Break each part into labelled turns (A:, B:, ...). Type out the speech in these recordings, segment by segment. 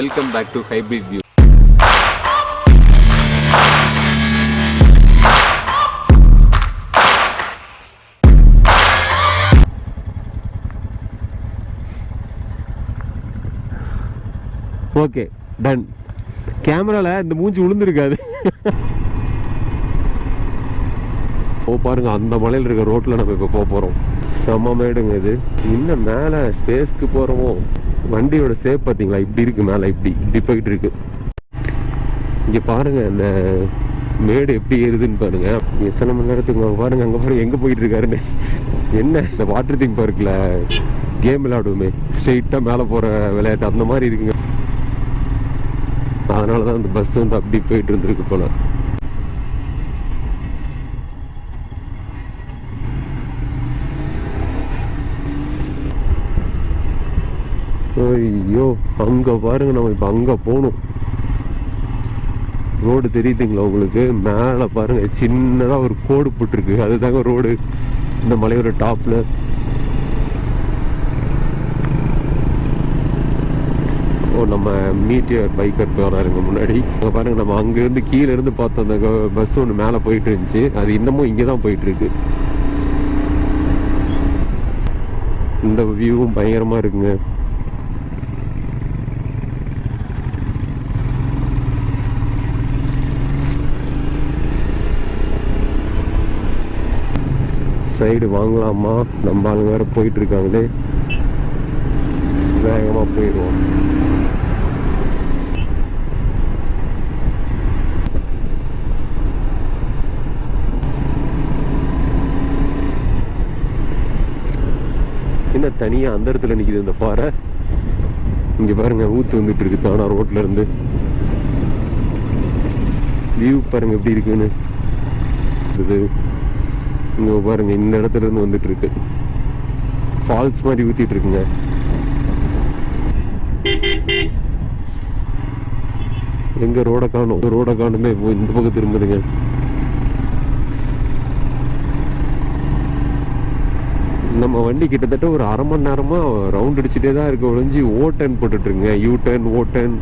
A: Welcome back to hybrid view.
B: Okay done. கேமரால இந்த மூஞ்சி விழுந்துருக்காது. பாருங்க, அந்த மலையில் இருக்க ரோட்ல நம்ம இப்போ போக போறோம். செம்ம மேடுங்க இது. இன்னும் மேலே ஸ்பேஸ்க்கு போறோமோ. வண்டியோட சேப் பார்த்தீங்களா, இப்படி இருக்கு. மேலே இப்படி போயிட்டு இருக்கு. இங்க பாருங்க இந்த மேடு எப்படி ஏறுதுன்னு பாருங்க. எத்தனை மணி நேரத்துக்கு பாருங்க. அங்க பாருங்க எங்க போயிட்டு இருக்காருன்னு. என்ன இந்த வாட்டர் தீம் பார்க்ல கேம் விளையாடுவோமே, ஸ்ட்ரெயிட்டா மேலே போற விளையாட்டு அந்த மாதிரி இருக்குங்க. அதனாலதான் அந்த பஸ் வந்து அப்படி போயிட்டு இருந்திருக்கு போல. ஐயோ, அங்க பாருங்க, நம்ம இப்ப அங்க போகணும். ரோடு தெரியுதுங்களா உங்களுக்கு? மேல பாருங்க, சின்னதா ஒரு கோடு போட்டிருக்கு. அதுதாங்க ரோடு இந்த மலையோட டாப்ல. நம்ம மீட்டியர் பைக்கர் போறாருங்க முன்னாடி. பாருங்க, நம்ம அங்க இருந்து கீழே இருந்து பார்த்தோம். அந்த பஸ் ஒன்று மேலே போயிட்டு இருந்துச்சு. அது இன்னமும் இங்கதான் போயிட்டு இருக்கு. இந்த வியூவும் பயங்கரமா இருக்குங்க. சைடு வாங்கலாமா? நம்ம ஆளுங்க வேற போயிட்டு இருக்காங்களே. வேகமா போயிடுவோம். என்ன தனியா அந்த இடத்துல நிக்குது இந்த பாறை? இங்க பாருங்க, ஊத்து வந்துட்டு இருக்கு தானா ரோட்ல இருந்து. வியூ பாருங்க எப்படி இருக்குன்னு. இங்க பாருங்க, இந்த இடத்துல இருந்து வந்துட்டு இருக்கு. ஃபால்ஸ் மாதிரி ஊத்திட்டு இருக்குங்க. எங்க ரோட காணும்? ரோட காணுமே. இந்த பக்கம் திரும்புதுங்க. நம்ம வண்டி கிட்டத்தட்ட ஒரு அரை மணி நேரமா ரவுண்ட் அடிச்சுட்டே தான் இருக்க ஒழிஞ்சு ஓ டர்ன் போட்டுட்டு இருக்குங்க. U turn, O turn.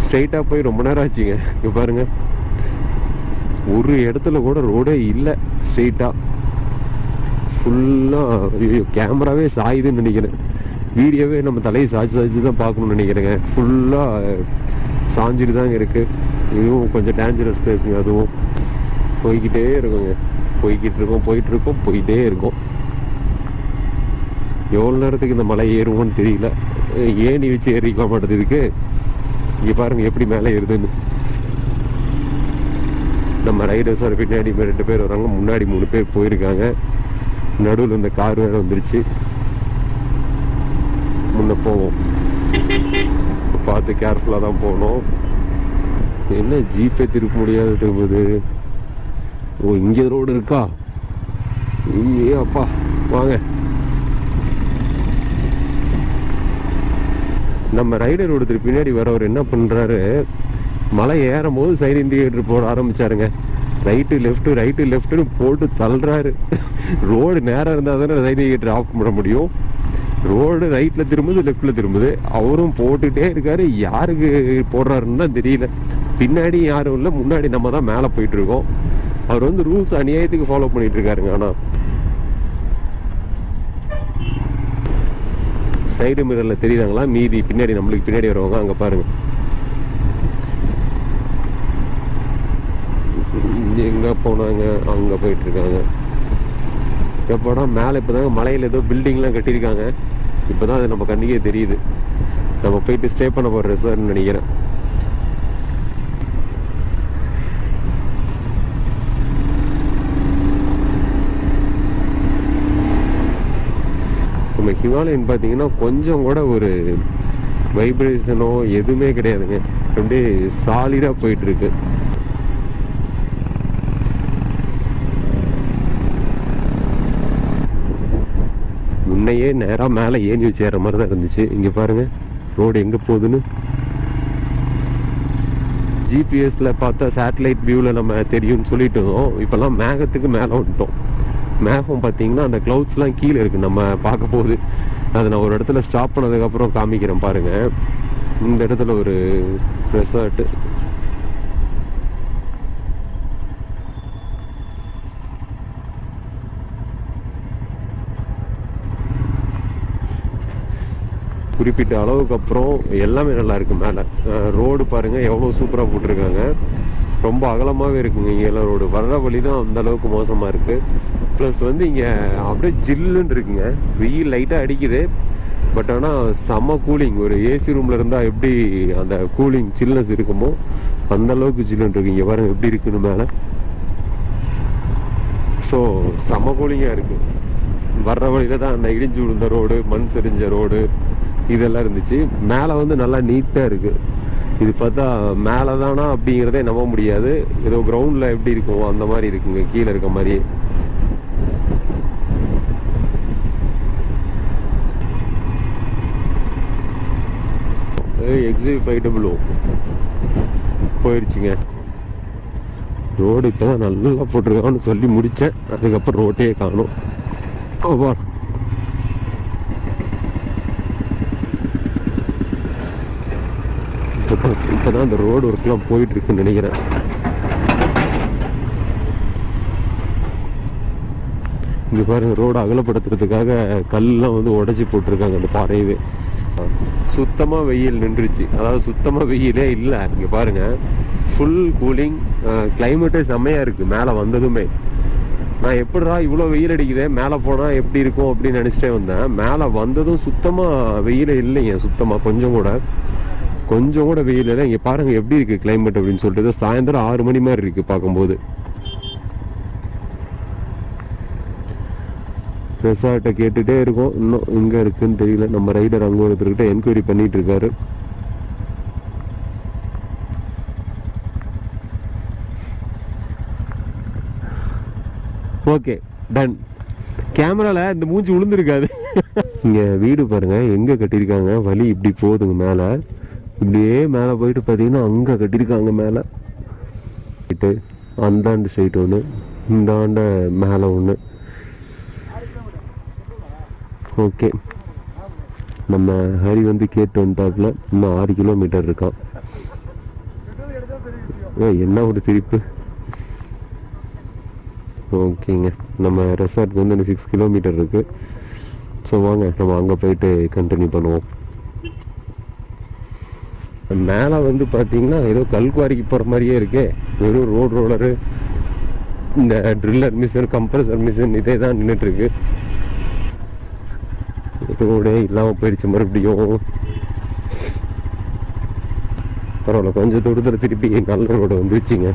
B: ஸ்ட்ரைட்டா போய் ரொம்ப நேரம் ஆச்சுங்க. இங்க பாருங்க, ஒரு இடத்துல கூட ரோடே இல்லை ஸ்ட்ரெயிட்டா. ஃபுல்லா கேமராவே சாயுதுன்னு நினைக்கிறேன். வீடியோவே நம்ம தலையை சாய்ச்சி தான் பார்க்கணும்னு நினைக்கிறேங்க. ஃபுல்லா சாஞ்சிட்டு தாங்க இருக்கு. இதுவும் கொஞ்சம் டேஞ்சரஸ் பிளேஸுங்க. அதுவும் போய்கிட்டே இருக்குங்க. போயிட்டே இருக்கோம். எவ்வளோ நேரத்துக்கு இந்த மலை ஏறுவோன்னு தெரியல. ஏணி வச்சு ஏறிக்கலாம் மாட்டேது இதுக்கு. இங்கே பாருங்க எப்படி மேலே ஏறுதுன்னு. நம்ம ரைடர்ஸ் வர பின்னாடி 2 பேர் வராங்க. முன்னாடி 3 பேர் போயிருக்காங்க. நடுவில் இந்த கார் வேற வந்துருச்சு. முன்ன போவோம். பார்த்து கேர்ஃபுல்லாக தான் போகணும். என்ன ஜீப்பே திருப்ப முடியாது திரும்புது. ஓ, இங்கே ரோடு இருக்கா? ஏ அப்பா, வாங்க. நம்ம ரைடர் ஒருத்தர் பின்னாடி வரவர் என்ன பண்றாரு, மலை ஏறும் போது சைடு இண்டிகேட்டர் போட ஆரம்பிச்சாருங்க. ரைட்டு லெஃப்ட்னு போட்டு தள்ளுறாரு. ரோடு நேரம் இருந்தால் தானே சைடு இண்டிகேட்டர் ஆஃப் பண்ண முடியும். ரோடு ரைட்ல திரும்புது, லெஃப்ட்ல திரும்புது. அவரும் போட்டுட்டே இருக்காரு. யாருக்கு போடுறாருன்னு தான் தெரியல. பின்னாடி யாரும் இல்லை, முன்னாடி நம்ம தான் மேலே போயிட்டு இருக்கோம். அவர் வந்து ரூல்ஸ் அநியாயத்துக்கு ஃபாலோ பண்ணிட்டு இருக்காருங்க. ஆனா சைடு மிரர்ல தெரியுதாங்களா? மீதி பின்னாடி நம்மளுக்கு பின்னாடி வரவங்க அங்க பாருங்க. எங்க போனாங்க? அங்க போயிட்டு இருக்காங்க. எப்படா மேலே இப்போதாங்க மலையில் ஏதோ பில்டிங்லாம் கட்டியிருக்காங்க. இப்போதான் அது நம்ம கண்ணுக்கே தெரியுது. நம்ம போயிட்டு ஸ்டே பண்ண போகிற ரெசார்ட்னு நினைக்கிறேன். நம்ம ஹிமாலயன் பார்த்தீங்கன்னா கொஞ்சம் கூட ஒரு வைப்ரேஷனோ எதுவுமே கிடையாதுங்க. அப்படியே சாலிடாக போயிட்டு இருக்கு. முன்னையே நேராக மேலே ஏணி வச்சு ஏற மாதிரி தான் இருந்துச்சு. இங்கே பாருங்க ரோடு எங்கே போகுதுன்னு. ஜிபிஎஸ்ல பார்த்தா சேட்டலைட் வியூவில் நம்ம தெரியும்னு சொல்லிட்டு இருந்தோம். இப்போல்லாம் மேகத்துக்கு மேலே வந்துட்டோம். மேகம் பார்த்தீங்கன்னா அந்த க்ளவுட்ஸ்லாம் கீழே இருக்குது. நம்ம பார்க்க போகுது. அதை நான் ஒரு இடத்துல ஸ்டாப் பண்ணதுக்கப்புறம் காமிக்கிறேன் பாருங்கள். இந்த இடத்துல ஒரு ரெசார்ட்டு. குறிப்பிட்ட அளவுக்கு அப்புறம் எல்லாமே நல்லா இருக்குது. மேலே ரோடு பாருங்கள் எவ்வளோ சூப்பராக போட்டிருக்காங்க. ரொம்ப அகலமாகவே இருக்குங்க இங்கே எல்லாம் ரோடு. வர்ற வழி தான் அந்த அளவுக்கு மோசமாக இருக்குது. ப்ளஸ் வந்து இங்கே அப்படியே ஜில்லுன்னு இருக்குங்க. வெயில் லைட்டாக அடிக்குது, பட் ஆனால் செம்ம கூலிங். ஒரு ஏசி ரூமில் இருந்தால் எப்படி அந்த கூலிங் சில்னஸ் இருக்குமோ அந்த அளவுக்கு ஜில்லுன்னு இருக்கு. இங்கே பாருங்க எப்படி இருக்குன்னு மேலே. ஸோ செம்ம கூலிங்காக இருக்குது. வர்ற வழியில் தான் அந்த இடிஞ்சு விழுந்த ரோடு, மண் செறிஞ்ச ரோடு இதெல்லாம் இருந்துச்சு. மேலே வந்து நல்லா நீட்டாக இருக்குது. இது பார்த்தா மேலே தானா அப்படிங்கிறதே நம்ப முடியாது. ஏதோ கிரவுண்டில் எப்படி இருக்கும் அந்த மாதிரி இருக்குங்க, கீழே இருக்க மாதிரி. XV500 போயிடுச்சுங்க. ரோடு இப்போ தான் நல்லா போட்டிருக்கான்னு சொல்லி முடித்தேன். அதுக்கப்புறம் ரோட்டையே காணும். இப்போதான் அந்த ரோடு ஒர்க்லாம் போயிட்டு இருக்குன்னு நினைக்கிறேன். இங்கே பாருங்க, ரோடு அகலப்படுத்துறதுக்காக கல்லாம் வந்து உடச்சி போட்டிருக்காங்க அந்த பாறையவே. சுத்தமாக வெயில் நின்றுச்சு, அதாவது சுத்தமாக வெயிலே இல்லை. இங்கே பாருங்க, ஃபுல் கூலிங், கிளைமேட்டே செம்மையாக இருக்குது. மேலே வந்ததுமே நான் எப்படிடா இவ்வளோ வெயில் அடிக்குதே, மேலே போனால் எப்படி இருக்கும் அப்படின்னு நினச்சிட்டே வந்தேன். மேலே வந்ததும் சுத்தமாக வெயிலே இல்லைங்க, சுத்தமாக கொஞ்சம் கூட வெயில் இல்லை. இங்கே பாருங்கள் எப்படி இருக்குது கிளைமேட் அப்படின்னு சொல்லிட்டு. சாயந்தரம் 6 மணி மாதிரி இருக்குது பார்க்கும்போது. ரெசார்ட்டை கேட்டுகிட்டே இருக்கோம், இன்னும் எங்கே இருக்குன்னு தெரியல. நம்ம ரைடர் அங்கே ஒருத்தர்கிட்ட என்கொயரி பண்ணிட்டு இருக்காரு. Okay, done. கேமராவில் இந்த மூஞ்சி விழுந்துருக்காது. இங்கே வீடு பாருங்கள் எங்கே கட்டியிருக்காங்க. வழி இப்படி போகுதுங்க மேலே. இப்படியே மேலே போயிட்டு பார்த்தீங்கன்னா அங்கே கட்டியிருக்காங்க மேலே. அந்தாண்டு சைட் ஒன்று, இந்த ஆண்ட மேலே ஒன்று. ஓகே, நம்ம ஹரி வந்து கேட்டு வந்துட்டாப்புல. இன்னும் 6 கிலோமீட்டர் இருக்கான். என்ன ஒரு சிரிப்பு. ஓகேங்க, நம்ம ரெசார்ட் வந்து இன்னும் 6 கிலோமீட்டர் இருக்குது. ஸோ வாங்க நம்ம அங்கே போயிட்டு கண்டினியூ பண்ணுவோம். மேலே வந்து பார்த்தீங்கன்னா ஏதோ கல்குவாரிக்கு போகிற மாதிரியே இருக்கே. வெறும் ரோலரு, இந்த ட்ரில்லர் மிஷின், கம்ப்ரஸர் மிஷின் இதே தான் நின்றுட்டுருக்கு. ரோடே இல்லாமல் போயிடுச்சு மறுபடியும். பரவாயில்ல, கொஞ்சம் தூரத்தில் திருப்பி நல்ல ரோடு வந்துருச்சுங்க.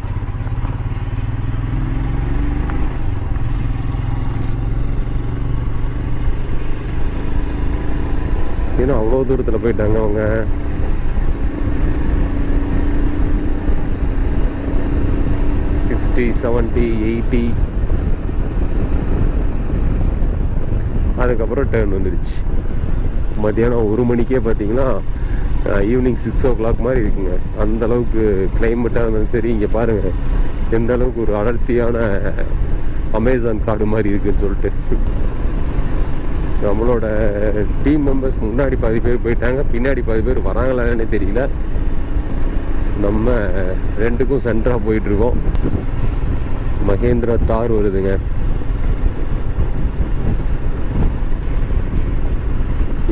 B: ஏன்னா அவ்வளோ தூரத்தில் போயிட்டாங்க அவங்க. $60, $70, $80. அதுக்கப்புறம் டேர்ன் வந்துடுச்சு. மத்தியானம் 1 மணிக்கே பார்த்தீங்கன்னா ஈவினிங் 6 o'clock மாதிரி இருக்குங்க. அந்த அளவுக்கு கிளைமேட்டாக இருந்தாலும் சரி. இங்கே பாருங்கள் எந்த அளவுக்கு ஒரு அடர்த்தியான அமேசான் காடு மாதிரி இருக்குன்னு சொல்லிட்டு. நம்மளோட டீம் மெம்பர்ஸ் முன்னாடி பாதி பேர் போயிட்டாங்க, பின்னாடி பாதி பேர் வராங்களான்னு தெரியல. நம்ம ரெண்டுக்கும் சென்டராக போயிட்டுருக்கோம். மகேந்திரா தார் வருதுங்க.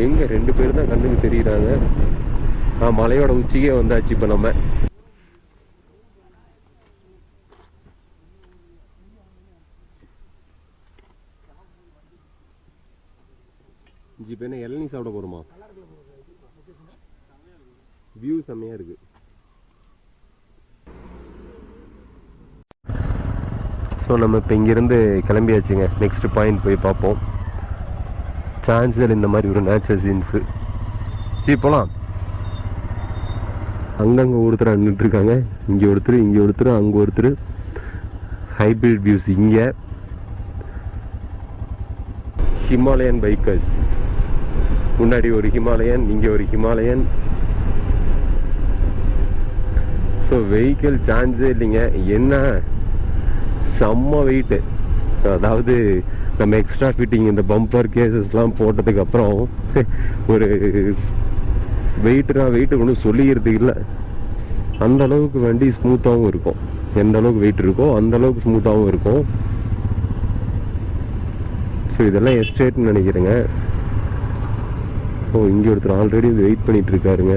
B: எங்கே 2 பேர் தான் கண்ணுக்கு தெரியுறாங்க. மலையோட உச்சிக்கே வந்தாச்சு இப்போ நம்ம. இப்போ என்ன இளநீ சாப்பிட போகிறோமா? வியூ செம்மையாக இருக்குது. ஸோ நம்ம இப்போ இங்கேருந்து கிளம்பியாச்சுங்க. நெக்ஸ்ட் பாயிண்ட் போய் பார்ப்போம். சான்சல் இந்த மாதிரி ஒரு நேச்சர் சீன்ஸு. சரி போகலாம். அங்கங்கே ஒருத்தர் நின்றுட்டுருக்காங்க. இங்கே ஒருத்தர், இங்கே ஒருத்தர், அங்கே ஒருத்தர். Hybrid views. இங்கே ஹிமாலயன் பைக்கர்ஸ். முன்னாடி ஒரு ஹிமாலயன், இங்கே ஒரு ஹிமாலயன். ஸோ வெஹிக்கிள் சான்ஸே இல்லைங்க. என்ன செம்ம வெயிட்டு. அதாவது நம்ம எக்ஸ்ட்ரா ஃபிட்டிங் இந்த பம்பர் கேசஸ்லாம் போட்டதுக்கப்புறம் ஒரு வெயிட் ஒன்றும் சொல்லிக்கிறதுக்கு இல்லை. அந்த அளவுக்கு வண்டி ஸ்மூத்தாகவும் இருக்கும். எந்த அளவுக்கு வெயிட் இருக்கோ அந்த அளவுக்கு ஸ்மூத்தாகவும் இருக்கும். ஸோ இதெல்லாம் எஸ்டேட்னு நினைக்கிறேங்க. ஓ, இங்கே ஒருத்தர் ஆல்ரெடி வெயிட் பண்ணிட்டு இருக்காருங்க.